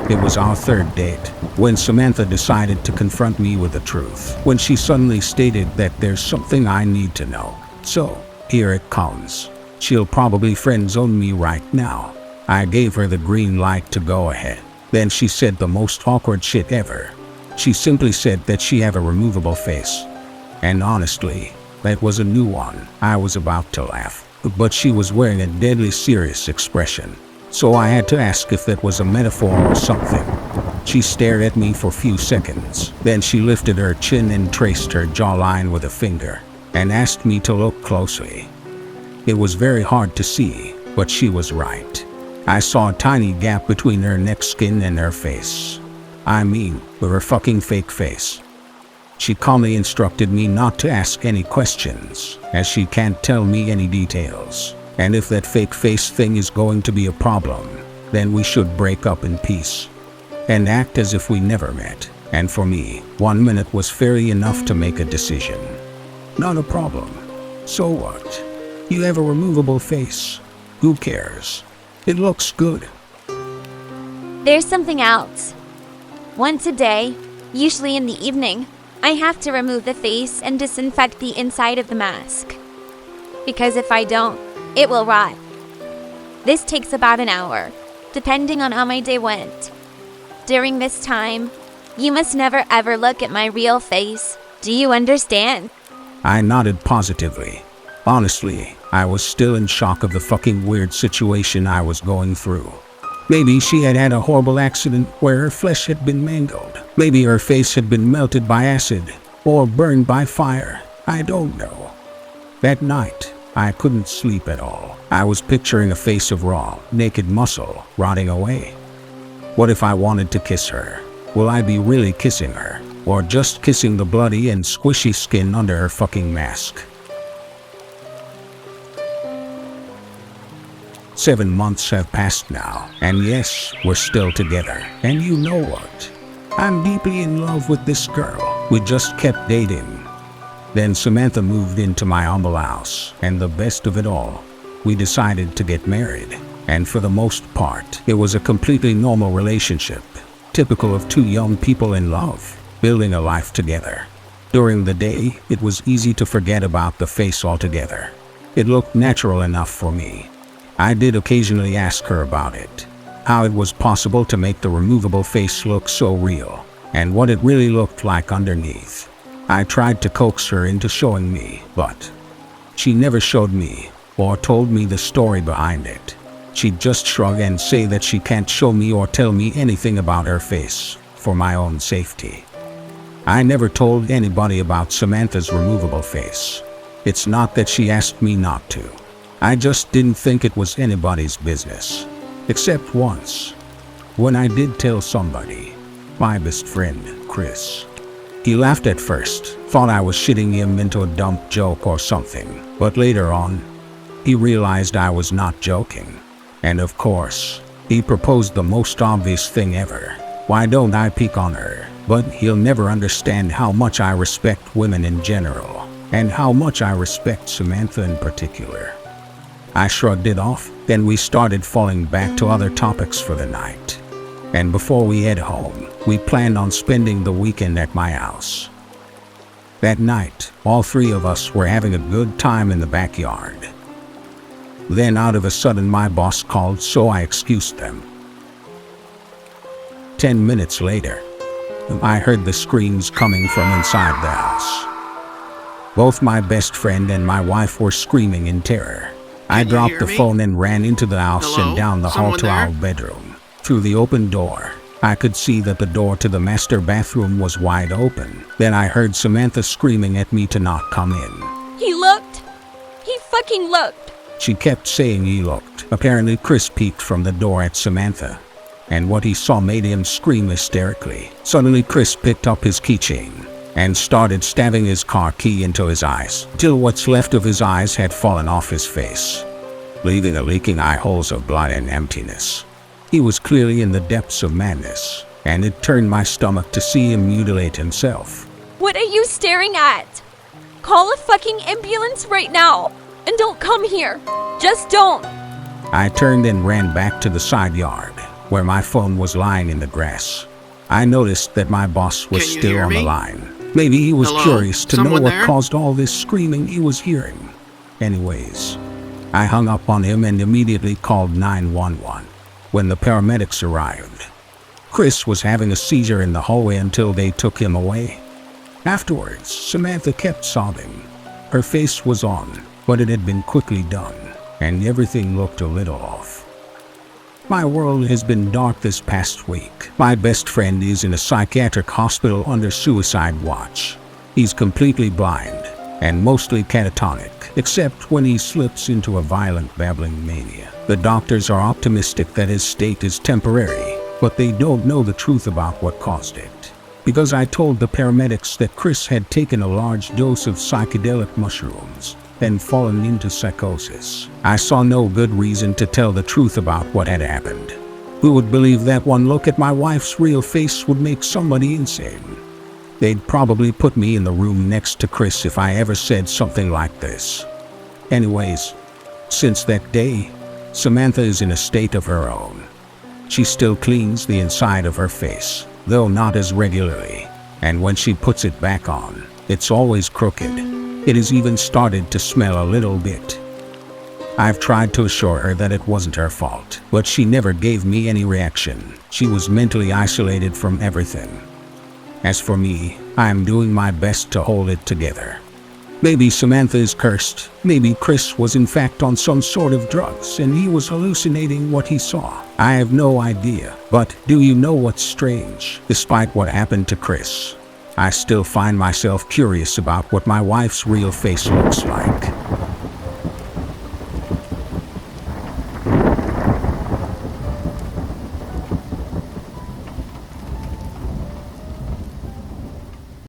It was our third date when Samantha decided to confront me with the truth, when she suddenly stated that there's something I need to know. So, here it comes. She'll probably friend zone me right now. I gave her the green light to go ahead. Then she said the most awkward shit ever. She simply said that she had a removable face. And honestly, that was a new one. I was about to laugh, but she was wearing a deadly serious expression. So I had to ask if that was a metaphor or something. She stared at me for a few seconds. Then she lifted her chin and traced her jawline with a finger and asked me to look closely. It was very hard to see, but she was right. I saw a tiny gap between her neck skin and her face. I mean, with her fucking fake face. She calmly instructed me not to ask any questions, as she can't tell me any details. And if that fake face thing is going to be a problem, then we should break up in peace and act as if we never met. And for me, 1 minute was fairly enough to make a decision. Not a problem. So what? You have a removable face. Who cares? It looks good. There's something else. Once a day, usually in the evening, I have to remove the face and disinfect the inside of the mask. Because if I don't, it will rot. This takes about an hour, depending on how my day went. During this time, you must never ever look at my real face. Do you understand? I nodded positively. Honestly, I was still in shock of the fucking weird situation I was going through. Maybe she had had a horrible accident where her flesh had been mangled. Maybe her face had been melted by acid or burned by fire. I don't know. That night, I couldn't sleep at all. I was picturing a face of raw, naked muscle rotting away. What if I wanted to kiss her? Will I be really kissing her? Or just kissing the bloody and squishy skin under her fucking mask? 7 months have passed now, and yes, we're still together. And you know what? I'm deeply in love with this girl. We just kept dating. Then Samantha moved into my humble house, and the best of it all, we decided to get married. And for the most part, it was a completely normal relationship, typical of two young people in love, building a life together. During the day, it was easy to forget about the face altogether. It looked natural enough for me. I did occasionally ask her about it, how it was possible to make the removable face look so real, and what it really looked like underneath. I tried to coax her into showing me, but she never showed me or told me the story behind it. She'd just shrug and say that she can't show me or tell me anything about her face for my own safety. I never told anybody about Samantha's removable face. It's not that she asked me not to. I just didn't think it was anybody's business. Except once, when I did tell somebody, my best friend, Chris. He laughed at first, thought I was shitting him into a dumb joke or something, but later on, he realized I was not joking. And of course, he proposed the most obvious thing ever. Why don't I pick on her? But he'll never understand how much I respect women in general, and how much I respect Samantha in particular. I shrugged it off, then we started falling back to other topics for the night. And before we head home, we planned on spending the weekend at my house. That night, all three of us were having a good time in the backyard. Then out of a sudden my boss called, so I excused them. 10 minutes later, I heard the screams coming from inside the house. Both my best friend and my wife were screaming in terror. I dropped the phone and ran into the house and down the hall to our bedroom. Through the open door, I could see that the door to the master bathroom was wide open. Then I heard Samantha screaming at me to not come in. He looked. He fucking looked. She kept saying he looked. Apparently Chris peeked from the door at Samantha, and what he saw made him scream hysterically. Suddenly Chris picked up his keychain and started stabbing his car key into his eyes, till what's left of his eyes had fallen off his face, leaving a leaking eye holes of blood and emptiness. He was clearly in the depths of madness, and it turned my stomach to see him mutilate himself. What are you staring at? Call a fucking ambulance right now, and don't come here. Just don't. I turned and ran back to the side yard. where my phone was lying in the grass. I noticed that my boss was Can you still hear on the me? line. Maybe he was Hello? curious to know Someone what there? caused all this screaming he was hearing. Anyways, I hung up on him and immediately called 911 when the paramedics arrived. Chris was having a seizure in the hallway until they took him away. Afterwards, Samantha kept sobbing. Her face was on, but it had been quickly done, and everything looked a little off. My world has been dark this past week. My best friend is in a psychiatric hospital under suicide watch. He's completely blind and mostly catatonic, except when he slips into a violent babbling mania. The doctors are optimistic that his state is temporary, but they don't know the truth about what caused it. Because I told the paramedics that Chris had taken a large dose of psychedelic mushrooms and fallen into psychosis, I saw no good reason to tell the truth about what had happened. Who would believe that one look at my wife's real face would make somebody insane? They'd probably put me in the room next to Chris if I ever said something like this. Anyways, since that day, Samantha is in a state of her own. She still cleans the inside of her face, though not as regularly, and when she puts it back on, it's always crooked. It has even started to smell a little bit. I've tried to assure her that it wasn't her fault, but she never gave me any reaction. She was mentally isolated from everything. As for me, I am doing my best to hold it together. Maybe Samantha is cursed. Maybe Chris was in fact on some sort of drugs and he was hallucinating what he saw. I have no idea. But do you know what's strange? Despite what happened to Chris, I still find myself curious about what my wife's real face looks like.